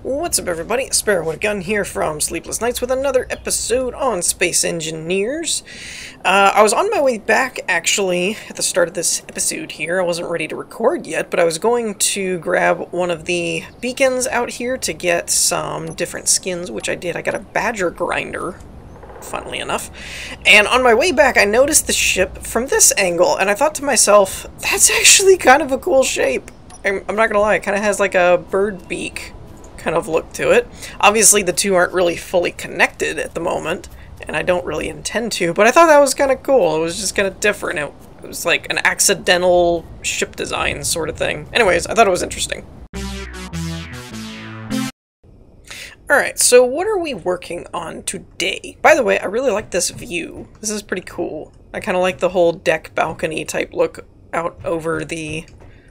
What's up, everybody? Sparrow with a Gun here from Sleepless Nights with another episode on Space Engineers. I was on my way back, actually, at the start of this episode here. I wasn't ready to record yet, but I was going to grab one of the beacons out here to get some different skins, which I did. I got a badger grinder, funnily enough. And on my way back, I noticed the ship from this angle, and I thought to myself, that's actually kind of a cool shape. I'm not gonna lie, it kind of has like a bird beak kind of look to it. Obviously the two aren't really fully connected at the moment, and I don't really intend to, but I thought that was kind of cool. It was just kind of different. It was like an accidental ship design sort of thing. Anyways, I thought it was interesting. Alright, so what are we working on today? By the way, I really like this view. This is pretty cool. I kind of like the whole deck balcony type look out over the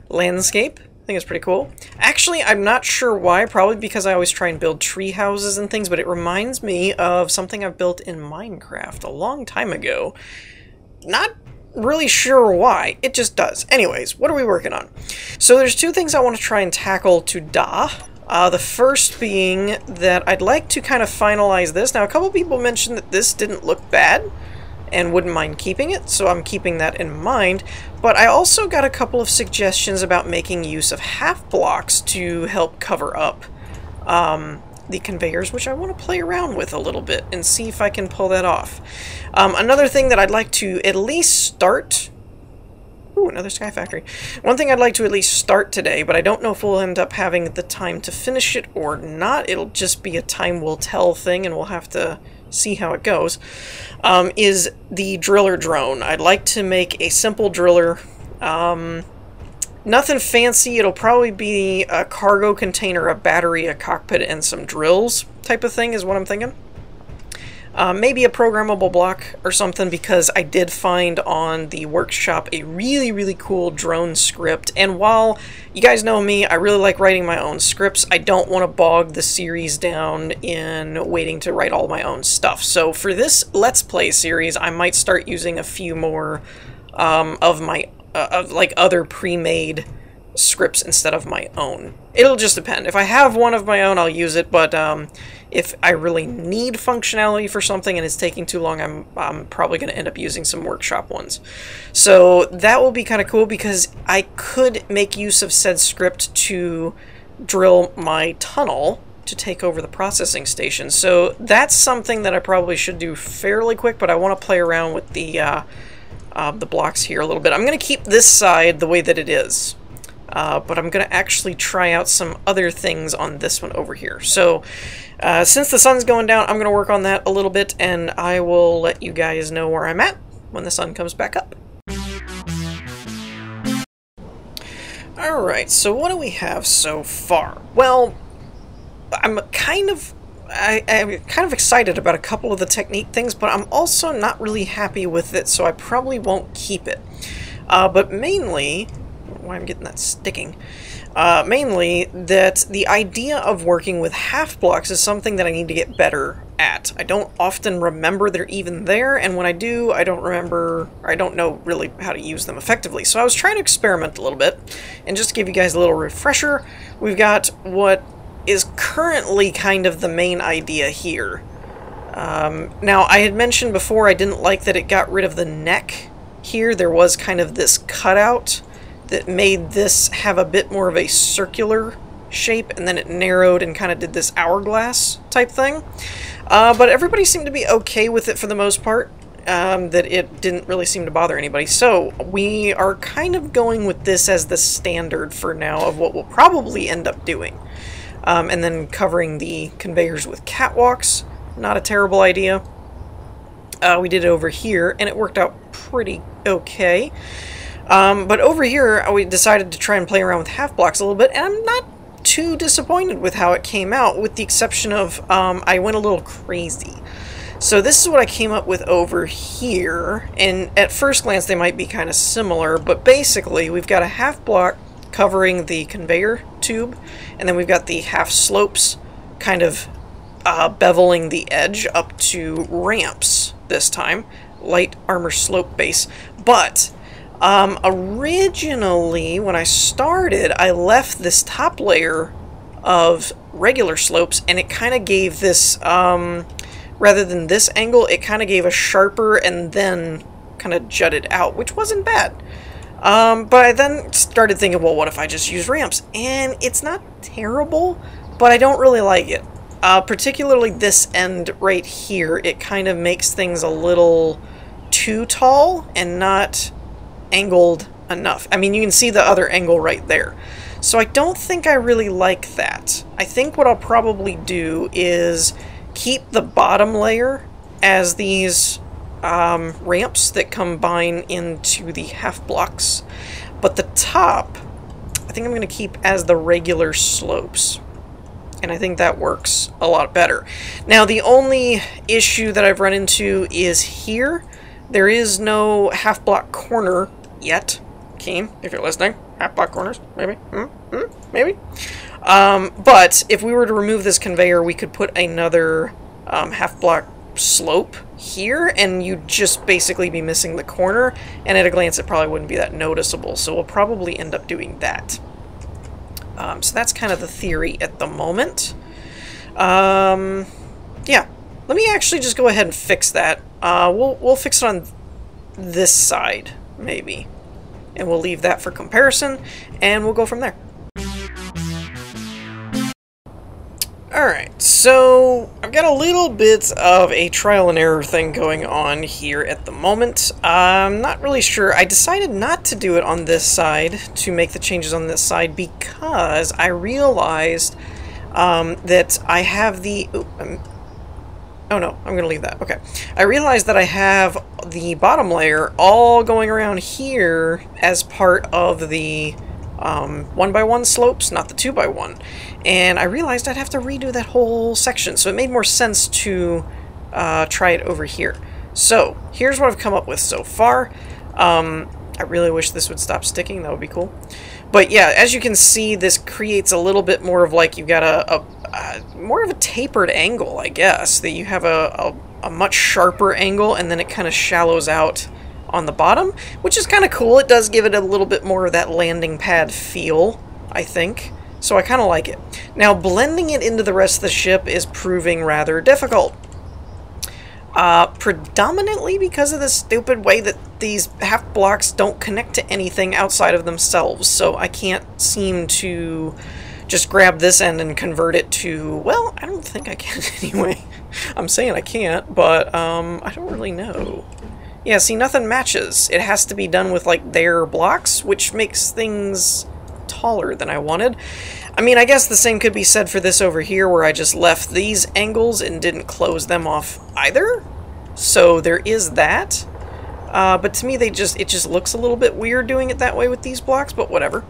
landscape. I think it's pretty cool. Actually, I'm not sure why, probably because I always try and build tree houses and things, but it reminds me of something I've built in Minecraft a long time ago. Not really sure why, it just does. Anyways, what are we working on? So there's two things I want to try and tackle today. The first being that I'd like to kind of finalize this. Now, a couple people mentioned that this didn't look bad and wouldn't mind keeping it, so I'm keeping that in mind. But I also got a couple of suggestions about making use of half blocks to help cover up the conveyors, which I want to play around with a little bit and see if I can pull that off. Another thing that I'd like to at least start... Ooh, another Sky Factory. One thing I'd like to at least start today, but I don't know if we'll end up having the time to finish it or not. It'll just be a time will tell thing, and we'll have to see how it goes, is the driller drone. I'd like to make a simple driller. Nothing fancy. It'll probably be a cargo container, a battery, a cockpit, and some drills type of thing is what I'm thinking. Maybe a programmable block or something, because I did find on the workshop a really cool drone script, and while you guys know me, I really like writing my own scripts, I don't want to bog the series down in waiting to write all my own stuff. So for this Let's Play series, I might start using a few more of my like other pre-made scripts instead of my own. It'll just depend. If I have one of my own, I'll use it, but if I really need functionality for something and it's taking too long, I'm probably going to end up using some workshop ones. So that will be kind of cool, because I could make use of said script to drill my tunnel to take over the processing station. So that's something that I probably should do fairly quick, but I want to play around with the blocks here a little bit. I'm going to keep this side the way that it is. But I'm going to actually try out some other things on this one over here. So, since the sun's going down, I'm going to work on that a little bit, and I will let you guys know where I'm at when the sun comes back up. Alright, so what do we have so far? Well, I'm kind of excited about a couple of the technique things, but I'm also not really happy with it, so I probably won't keep it. But mainly... why I'm getting that sticking. Mainly that the idea of working with half blocks is something that I need to get better at. I don't often remember they're even there, and when I do, I don't remember, or I don't know really how to use them effectively. So I was trying to experiment a little bit, and just to give you guys a little refresher, we've got what is currently kind of the main idea here. Now, I had mentioned before I didn't like that it got rid of the neck here. There was kind of this cutout that made this have a bit more of a circular shape, and then it narrowed and kind of did this hourglass type thing. But everybody seemed to be okay with it for the most part, that it didn't really seem to bother anybody. So we are kind of going with this as the standard for now of what we'll probably end up doing. And then covering the conveyors with catwalks, not a terrible idea. We did it over here, and it worked out pretty okay. But over here, we decided to try and play around with half blocks a little bit, and I'm not too disappointed with how it came out, with the exception of I went a little crazy. So this is what I came up with over here, and at first glance they might be kind of similar, but basically we've got a half block covering the conveyor tube, and then we've got the half slopes kind of beveling the edge up to ramps this time, light armor slope base, but Originally, when I started, I left this top layer of regular slopes, and it kind of gave this, rather than this angle, it kind of gave a sharper and then kind of jutted out, which wasn't bad. But I then started thinking, well, what if I just use ramps? And it's not terrible, but I don't really like it. Particularly this end right here, it kind of makes things a little too tall and not angled enough. I mean, you can see the other angle right there. So I don't think I really like that. I think what I'll probably do is keep the bottom layer as these ramps that combine into the half blocks, but the top I think I'm going to keep as the regular slopes, and I think that works a lot better. Now the only issue that I've run into is here. There is no half block corner yet. Keen, if you're listening, half block corners, maybe, maybe. But if we were to remove this conveyor, we could put another half block slope here, and you'd just basically be missing the corner, and at a glance it probably wouldn't be that noticeable, so we'll probably end up doing that. So that's kind of the theory at the moment. Yeah, let me actually just go ahead and fix that. We'll fix it on this side, maybe, and we'll leave that for comparison, and we'll go from there. Alright, so I've got a little bit of a trial and error thing going on here at the moment. I'm not really sure. I decided not to do it on this side, to make the changes on this side, because I realized that I have the... oh no, I'm going to leave that. Okay. I realized that I have the bottom layer all going around here as part of the 1x1 slopes, not the 2x1. And I realized I'd have to redo that whole section, so it made more sense to try it over here. So, here's what I've come up with so far. I really wish this would stop sticking, that would be cool. But yeah, as you can see, this creates a little bit more of like, you've got a more of a tapered angle, I guess. That you have a much sharper angle, and then it kind of shallows out on the bottom, which is kind of cool. It does give it a little bit more of that landing pad feel, I think. So I kind of like it. Now, blending it into the rest of the ship is proving rather difficult. Predominantly because of the stupid way that these half blocks don't connect to anything outside of themselves. So I can't seem to just grab this end and convert it to, well, I don't think I can anyway. I'm saying I can't, but I don't really know. Yeah, see, nothing matches. It has to be done with, like, their blocks, which makes things taller than I wanted. I mean, I guess the same could be said for this over here, where I just left these angles and didn't close them off either. So there is that. But to me, it just looks a little bit weird doing it that way with these blocks, but whatever.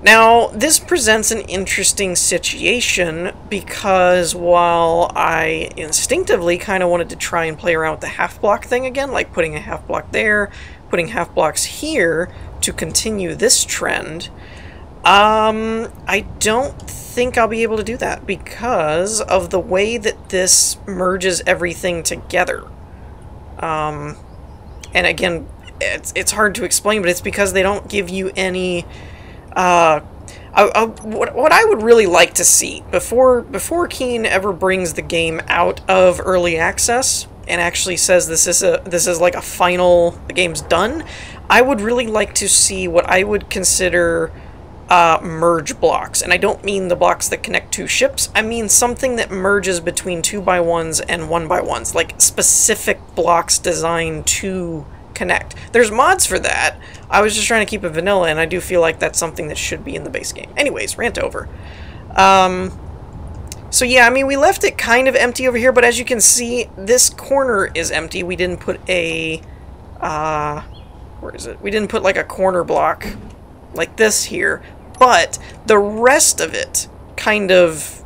Now, this presents an interesting situation, because while I instinctively kind of wanted to try and play around with the half block thing again, like putting a half block there, putting half blocks here to continue this trend, I don't think I'll be able to do that because of the way that this merges everything together. And again, it's hard to explain, but it's because they don't give you any... what I would really like to see before Keen ever brings the game out of early access and actually says this is like a final, the game's done, I would really like to see what I would consider merge blocks. And I don't mean the blocks that connect two ships, I mean something that merges between 2x1s and 1x1s, like specific blocks designed to connect. There's mods for that. I was just trying to keep it vanilla, and I do feel like that's something that should be in the base game. Anyways, rant over. So yeah, I mean, we left it kind of empty over here, but as you can see, this corner is empty. We didn't put a, where is it? We didn't put like a corner block like this here, but the rest of it kind of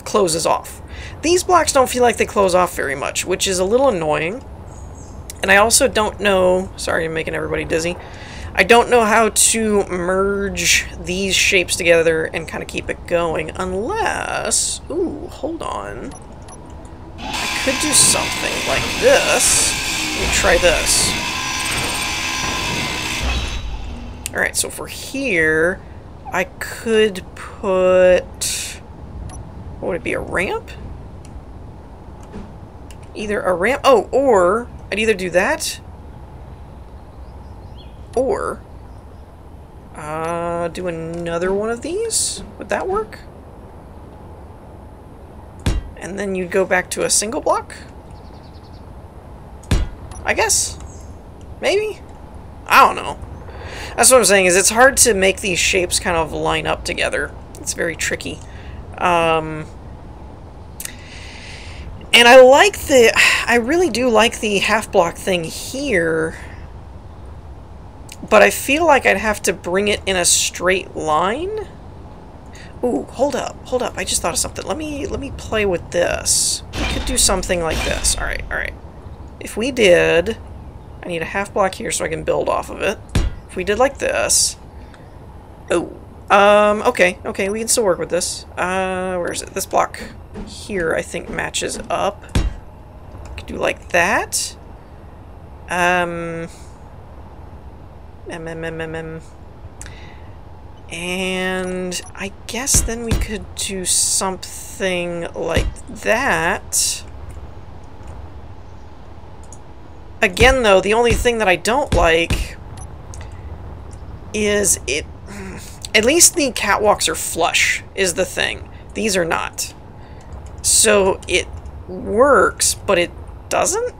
closes off. These blocks don't feel like they close off very much, which is a little annoying. And I also don't know, sorry I'm making everybody dizzy, I don't know how to merge these shapes together and kind of keep it going unless, ooh, hold on. I could do something like this. Let me try this. Alright, so for here, I could put... What would it be, a ramp? Either a ramp... Oh, or I'd either do that, or do another one of these. Would that work? And then you'd go back to a single block? I guess? Maybe? I don't know. That's what I'm saying, is it's hard to make these shapes kind of line up together. It's very tricky. And I really do like the half block thing here, but I feel like I'd have to bring it in a straight line. Ooh, hold up, I just thought of something. Let me play with this. We could do something like this. Alright. If we did, I need a half block here so I can build off of it. If we did like this. Oh. Okay, we can still work with this. Where is it? This block here, I think, matches up. Could do like that. And I guess then we could do something like that. Again, though, the only thing that I don't like is it... At least the catwalks are flush, is the thing. These are not. So it works, but it doesn't?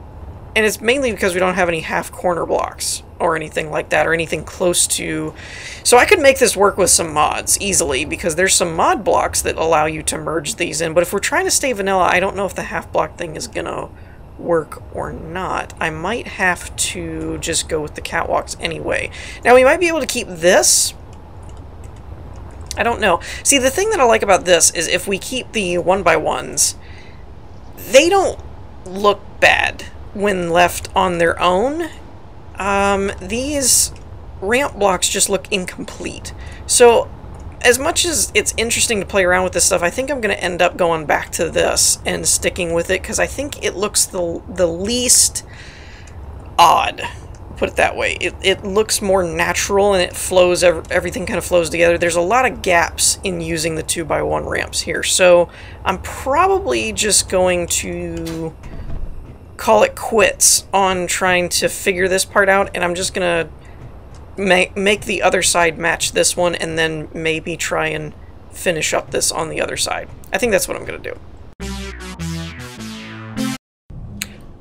And it's mainly because we don't have any half corner blocks or anything like that, or anything close to... So I could make this work with some mods easily, because there's some mod blocks that allow you to merge these in, but if we're trying to stay vanilla, I don't know if the half block thing is gonna work or not. I might have to just go with the catwalks anyway. Now we might be able to keep this. I don't know. See, the thing that I like about this is if we keep the 1x1s, they don't look bad when left on their own. These ramp blocks just look incomplete. So, as much as it's interesting to play around with this stuff, I think I'm going to end up going back to this and sticking with it, because I think it looks the least odd. Put it that way. It looks more natural, and it flows, everything kind of flows together. There's a lot of gaps in using the 2x1 ramps here, so I'm probably just going to call it quits on trying to figure this part out, and I'm just gonna make the other side match this one, and then maybe try and finish up this on the other side. I think that's what I'm gonna do.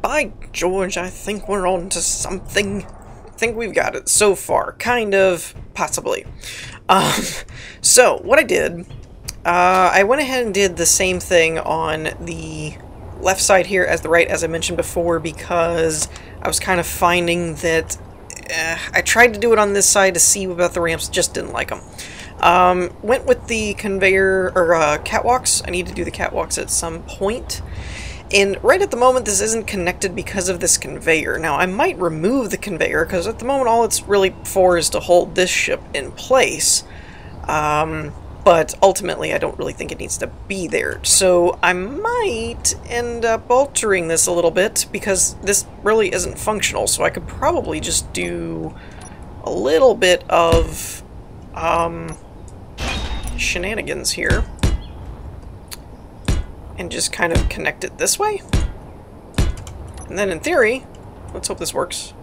By George, I think we're on to something. I think we've got it so far. Kind of, possibly. So, what I did, I went ahead and did the same thing on the left side here as the right, as I mentioned before, because I was kind of finding that I tried to do it on this side to see about the ramps, just didn't like them. Went with the conveyor, or catwalks. I need to do the catwalks at some point. And right at the moment, this isn't connected because of this conveyor. Now, I might remove the conveyor, because at the moment, all it's really for is to hold this ship in place. But ultimately, I don't really think it needs to be there. So I might end up altering this a little bit, because this really isn't functional. So I could probably just do a little bit of shenanigans here. And just kind of connect it this way. And then in theory, let's hope this works.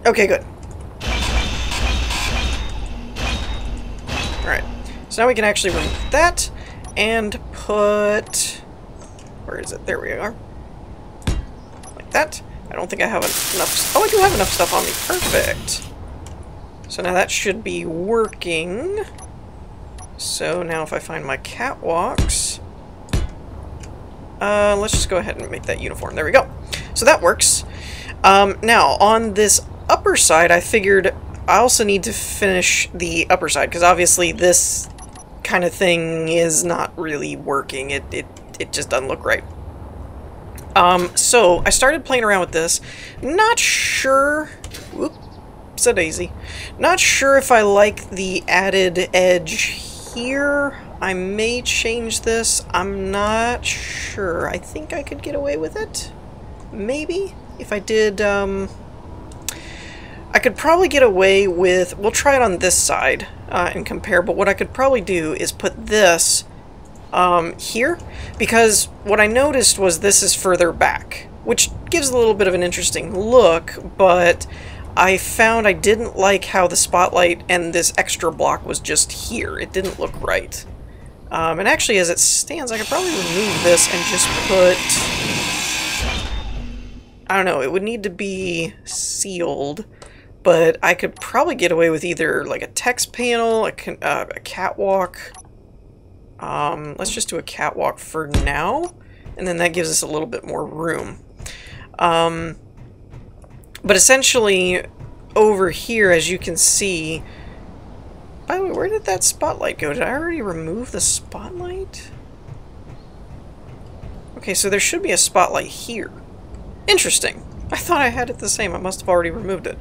Okay, good. Alright, so now we can actually remove that and put... Where is it? There we are. Like that. I don't think I have enough... Oh, I do have enough stuff on me. Perfect. So now that should be working. So now if I find my catwalks, let's just go ahead and make that uniform. There we go. So that works. Now on this upper side, I figured I also need to finish the upper side, because obviously this kind of thing is not really working. It just doesn't look right. So I started playing around with this. Not sure... Whoops a daisy. Not sure if I like the added edge here. I may change this. I'm not sure. I think I could get away with it. Maybe. If I did, I could probably get away with... We'll try it on this side. and compare, but what I could probably do is put this here, because what I noticed was this is further back, which gives a little bit of an interesting look, but I found I didn't like how the spotlight and this extra block was just here. It didn't look right. And actually, as it stands, I could probably remove this and just put... I don't know, it would need to be sealed, but I could probably get away with either like a text panel, a catwalk. Let's just do a catwalk for now, and then that gives us a little bit more room. But essentially, over here, as you can see... By the way, where did that spotlight go? Did I already remove the spotlight? Okay, so there should be a spotlight here. Interesting. I thought I had it the same. I must have already removed it.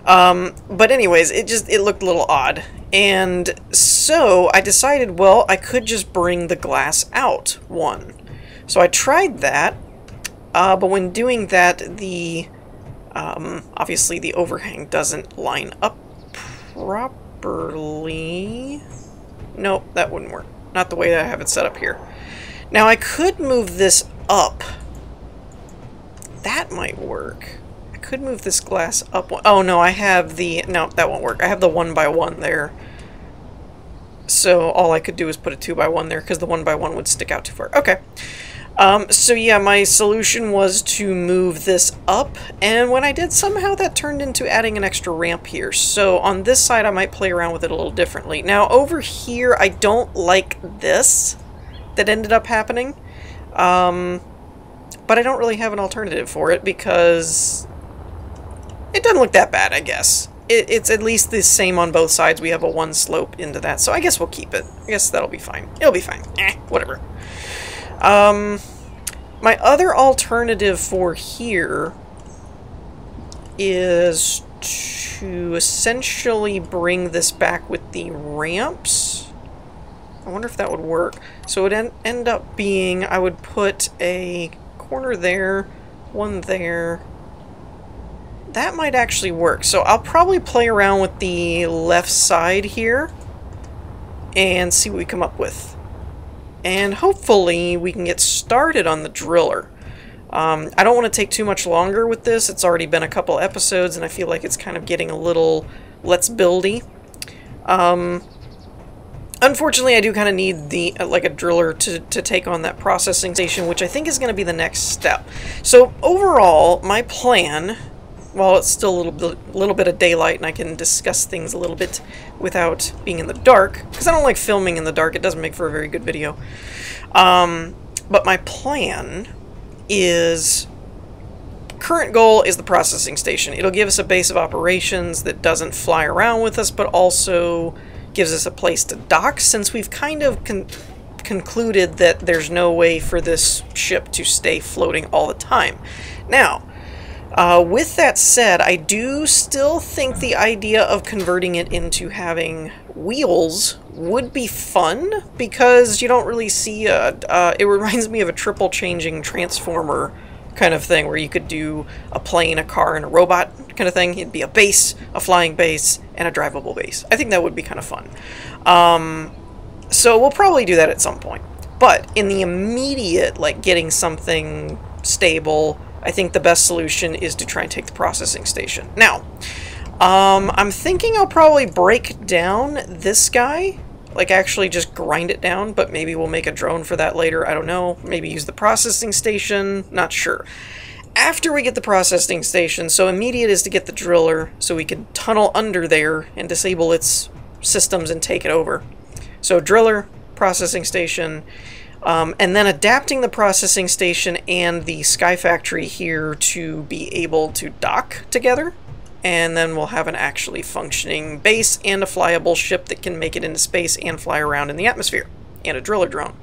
But anyways, it looked a little odd. And so I decided, well, I could just bring the glass out one. So I tried that, but when doing that, the obviously the overhang doesn't line up properly. Nope, that wouldn't work. Not the way that I have it set up here. Now I could move this up. That might work. I could move this glass up one. Oh no, I have the... No, that won't work. I have the 1x1 there. So all I could do is put a 2x1 there because the 1x1 would stick out too far. Okay. So yeah, my solution was to move this up, and when I did, somehow that turned into adding an extra ramp here. So on this side, I might play around with it a little differently. Now over here, I don't like this that ended up happening. But I don't really have an alternative for it because it doesn't look that bad, I guess. It's at least the same on both sides. We have a one slope into that, so I guess we'll keep it. I guess that'll be fine. It'll be fine. Whatever. My other alternative for here is to essentially bring this back with the ramps. I wonder if that would work. So it would end up being, I would put a corner there, one there. That might actually work. So I'll probably play around with the left side here and see what we come up with. And hopefully we can get started on the driller. I don't want to take too much longer with this. It's already been a couple episodes and I feel like it's kind of getting a little let's buildy. Unfortunately, I do kind of need the like a driller to take on that processing station, which I think is going to be the next step. So overall, my plan, while it's still a little bit of daylight and I can discuss things a little bit without being in the dark, because I don't like filming in the dark, it doesn't make for a very good video. But my plan is, current goal is the processing station. It'll give us a base of operations that doesn't fly around with us, but also gives us a place to dock, since we've kind of concluded that there's no way for this ship to stay floating all the time. Now, with that said, I do still think the idea of converting it into having wheels would be fun, because you don't really see it reminds me of a triple changing transformer kind of thing, where you could do a plane, a car, and a robot kind of thing. It'd be a base, a flying base, and a drivable base. I think that would be kind of fun. So we'll probably do that at some point. But in the immediate, like getting something stable, I think the best solution is to try and take the processing station. Now, I'm thinking I'll probably break down this guy, like actually just grind it down, but maybe we'll make a drone for that later, I don't know. Maybe use the processing station, not sure. After we get the processing station, so immediate is to get the driller so we can tunnel under there and disable its systems and take it over. So driller, processing station, and then adapting the processing station and the Sky Factory here to be able to dock together. And then we'll have an actually functioning base and a flyable ship that can make it into space and fly around in the atmosphere, and a driller drone.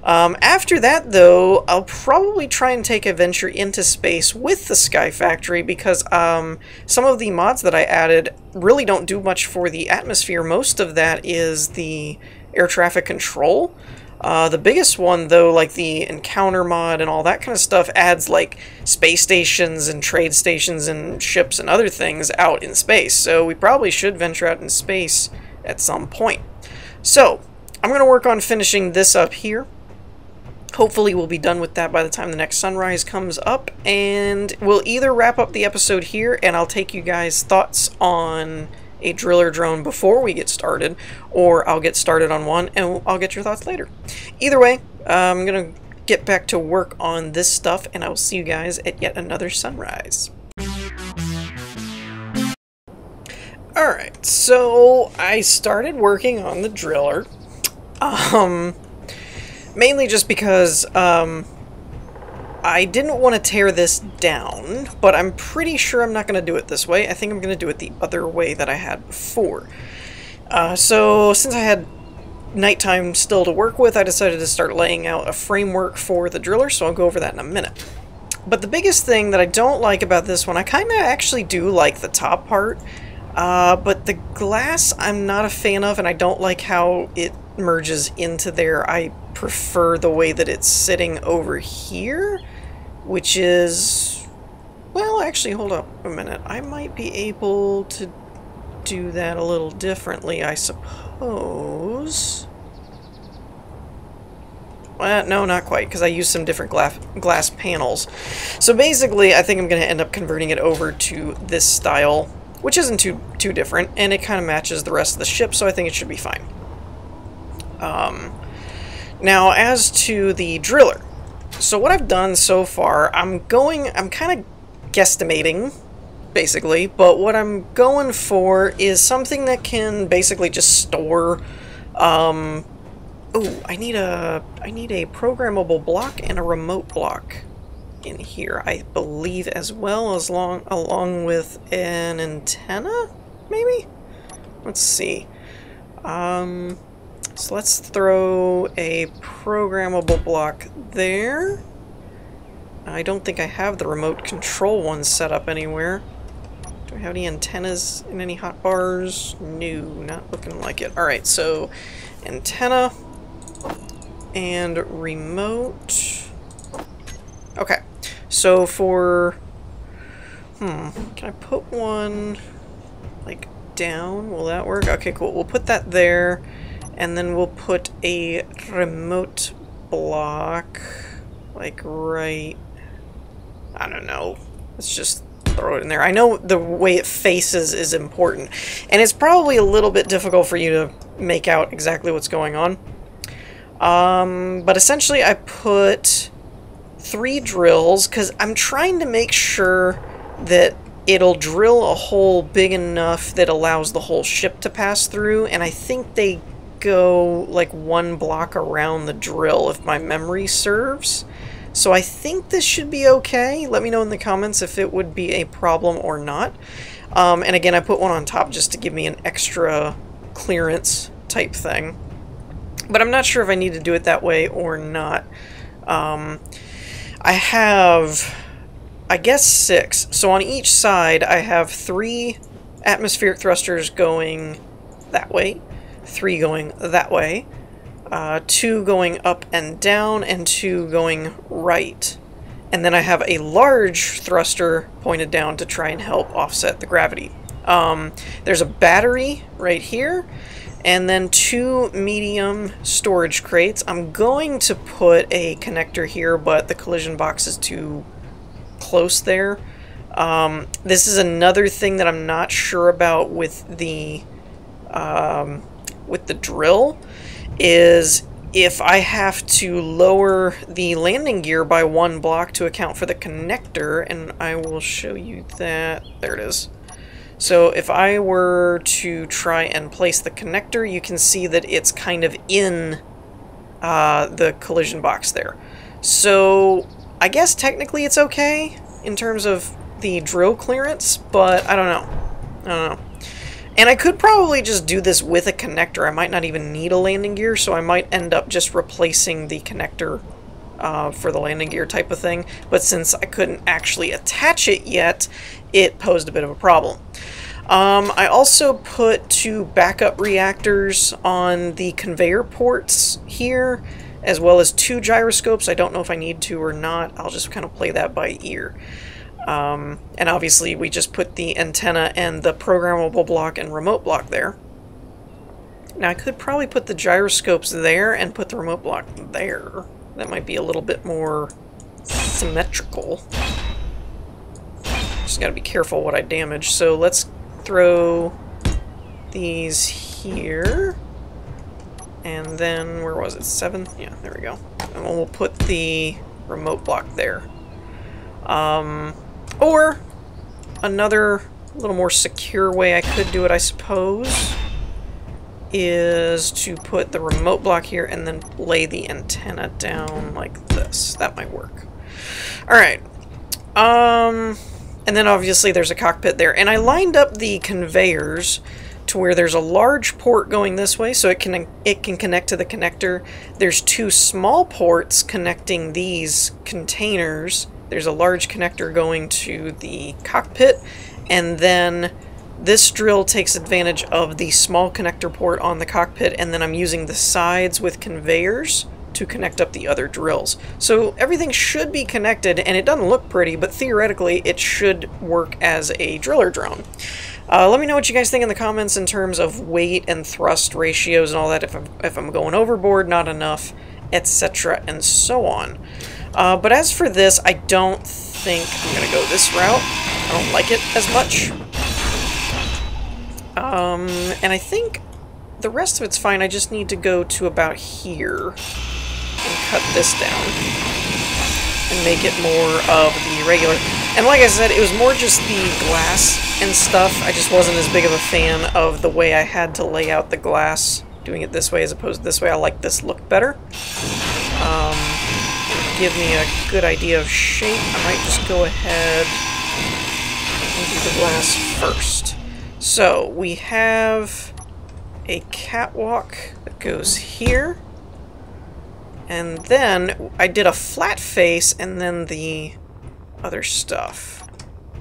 After that, though, I'll probably try and take a venture into space with the Sky Factory, because some of the mods that I added really don't do much for the atmosphere. Most of that is the air traffic control. The biggest one, though, like the encounter mod and all that kind of stuff, adds like space stations and trade stations and ships and other things out in space. So we probably should venture out in space at some point. So I'm going to work on finishing this up here. Hopefully we'll be done with that by the time the next sunrise comes up, and we'll either wrap up the episode here and I'll take you guys' thoughts on a driller drone before we get started, or I'll get started on one and I'll get your thoughts later. Either way, I'm going to get back to work on this stuff, and I will see you guys at yet another sunrise. Alright, so I started working on the driller. Mainly just because I didn't want to tear this down, but I'm pretty sure I'm not going to do it this way. I think I'm going to do it the other way that I had before. So since I had nighttime still to work with, I decided to start laying out a framework for the driller, so I'll go over that in a minute. But the biggest thing that I don't like about this one, I kind of actually do like the top part, but the glass I'm not a fan of, and I don't like how it merges into there. I prefer the way that it's sitting over here, which is, well, actually, hold up a minute. I might be able to do that a little differently, I suppose. Well, no, not quite, because I used some different glass panels. So basically, I think I'm going to end up converting it over to this style, which isn't too different, and it kind of matches the rest of the ship, so I think it should be fine. Now, as to the driller, so what I've done so far, I'm kind of guesstimating, basically, but what I'm going for is something that can basically just store, oh, I need a programmable block and a remote block in here, I believe, as well, as along with an antenna, maybe? Let's see. So let's throw a programmable block there. I don't think I have the remote control one set up anywhere. Do I have any antennas in any hotbars? No, not looking like it. Alright, so antenna and remote. Okay, so for... can I put one, like, down? Will that work? Okay, cool. We'll put that there. And then we'll put a remote block, like right, I don't know, let's just throw it in there. I know the way it faces is important, and it's probably a little bit difficult for you to make out exactly what's going on. But essentially I put 3 drills, because I'm trying to make sure that it'll drill a hole big enough that allows the whole ship to pass through, and I think they go like 1 block around the drill if my memory serves. So I think this should be okay. Let me know in the comments if it would be a problem or not. And again, I put one on top just to give me an extra clearance type thing. But I'm not sure if I need to do it that way or not. I have, I guess, 6. So on each side I have 3 atmospheric thrusters going that way, 3 going that way, 2 going up and down, and 2 going right. And then I have a large thruster pointed down to try and help offset the gravity. There's a battery right here, and then 2 medium storage crates. I'm going to put a connector here, but the collision box is too close there. This is another thing that I'm not sure about with the drill, is if I have to lower the landing gear by 1 block to account for the connector, and I will show you that. There it is. So if I were to try and place the connector, you can see that it's kind of in the collision box there. So I guess technically it's okay in terms of the drill clearance, but I don't know. I don't know. And I could probably just do this with a connector. I might not even need a landing gear, so I might end up just replacing the connector for the landing gear type of thing. But since I couldn't actually attach it yet, it posed a bit of a problem. I also put 2 backup reactors on the conveyor ports here, as well as 2 gyroscopes. I don't know if I need to or not. I'll just kind of play that by ear. And obviously we just put the antenna and the programmable block and remote block there. Now I could probably put the gyroscopes there and put the remote block there. That might be a little bit more symmetrical. Just gotta be careful what I damage. So let's throw these here. And then, where was it? 7? Yeah, there we go. And we'll put the remote block there. Or another little more secure way I could do it, I suppose, is to put the remote block here and then lay the antenna down like this. That might work. Alright. And then obviously there's a cockpit there. And I lined up the conveyors to where there's a large port going this way, so it can connect to the connector. There's 2 small ports connecting these containers. There's a large connector going to the cockpit, and then this drill takes advantage of the small connector port on the cockpit, and then I'm using the sides with conveyors to connect up the other drills. So everything should be connected, and it doesn't look pretty, but theoretically it should work as a driller drone. Let me know what you guys think in the comments in terms of weight and thrust ratios and all that, if I'm going overboard, not enough, etc. and so on. But as for this, I don't think I'm going to go this route. I don't like it as much. And I think the rest of it's fine. I just need to go to about here and cut this down and make it more of the regular. And like I said, it was more just the glass and stuff. I just wasn't as big of a fan of the way I had to lay out the glass, doing it this way as opposed to this way. I like this look better. Give me a good idea of shape. I might just go ahead and do the glass first. So we have a catwalk that goes here. And then I did a flat face and then the other stuff.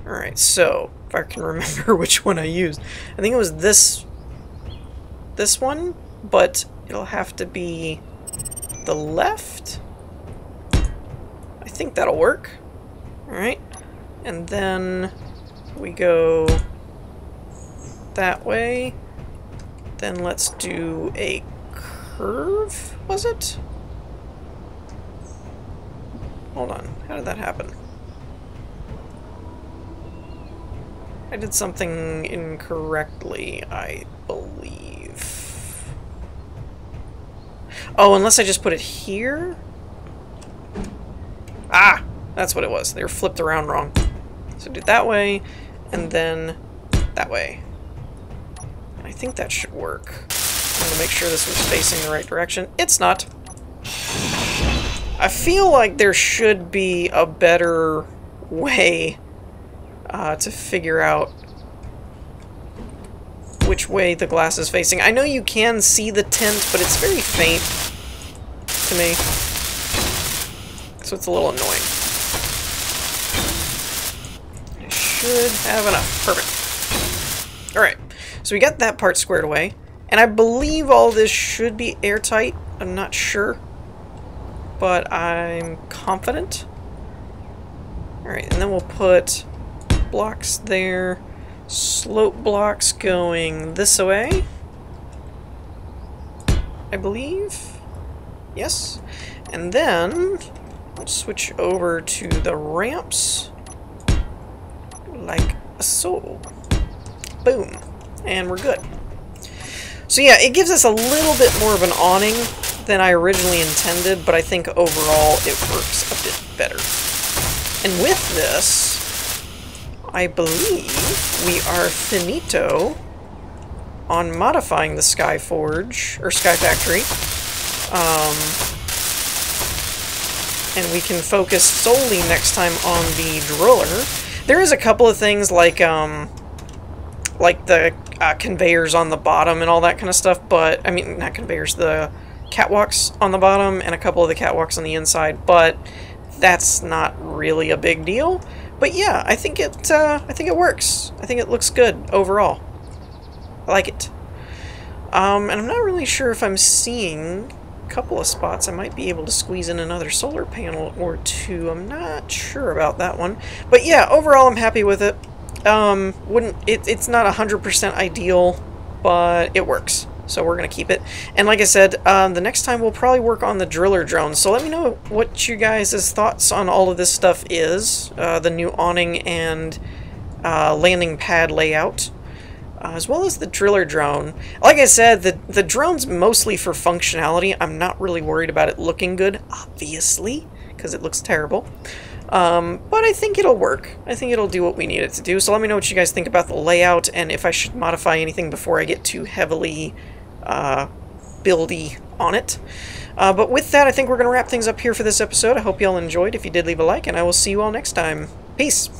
Alright, so if I can remember which one I used. I think it was this one, but it'll have to be the left. I think that'll work. Alright, and then we go that way. Then let's do a curve, was it? Hold on, how did that happen? I did something incorrectly, I believe. Oh, unless I just put it here? Ah! That's what it was. They were flipped around wrong. So do it that way, and then that way. I think that should work. I'm gonna make sure this was facing the right direction. It's not. I feel like there should be a better way to figure out which way the glass is facing. I know you can see the tint, but it's very faint to me, so it's a little annoying. I should have enough. Perfect. Alright, so we got that part squared away, and I believe all this should be airtight. I'm not sure, but I'm confident. Alright, and then we'll put blocks there, slope blocks going this way, I believe. Yes. And then we'll switch over to the ramps like so. Boom. And we're good. So yeah, it gives us a little bit more of an awning than I originally intended, but I think overall it works a bit better. And with this, I believe we are finito on modifying the Skyforge, or Sky Factory. And we can focus solely next time on the driller. There is a couple of things like the conveyors on the bottom and all that kind of stuff, but, I mean, not conveyors, the catwalks on the bottom and a couple of the catwalks on the inside, but that's not really a big deal. But yeah, I think it works. I think it looks good overall. I like it. And I'm not really sure if I'm seeing a couple of spots. I might be able to squeeze in another solar panel or two. I'm not sure about that one. But yeah, overall I'm happy with it. It's not 100% ideal, but it works. So we're going to keep it. And like I said, the next time we'll probably work on the driller drone. So let me know what you guys' thoughts on all of this stuff is. The new awning and landing pad layout. As well as the driller drone. Like I said, the drone's mostly for functionality. I'm not really worried about it looking good, obviously, because it looks terrible. But I think it'll work. I think it'll do what we need it to do. So let me know what you guys think about the layout and if I should modify anything before I get too heavily buildy on it. But with that, I think we're going to wrap things up here for this episode. I hope you all enjoyed. If you did, leave a like, and I will see you all next time. Peace!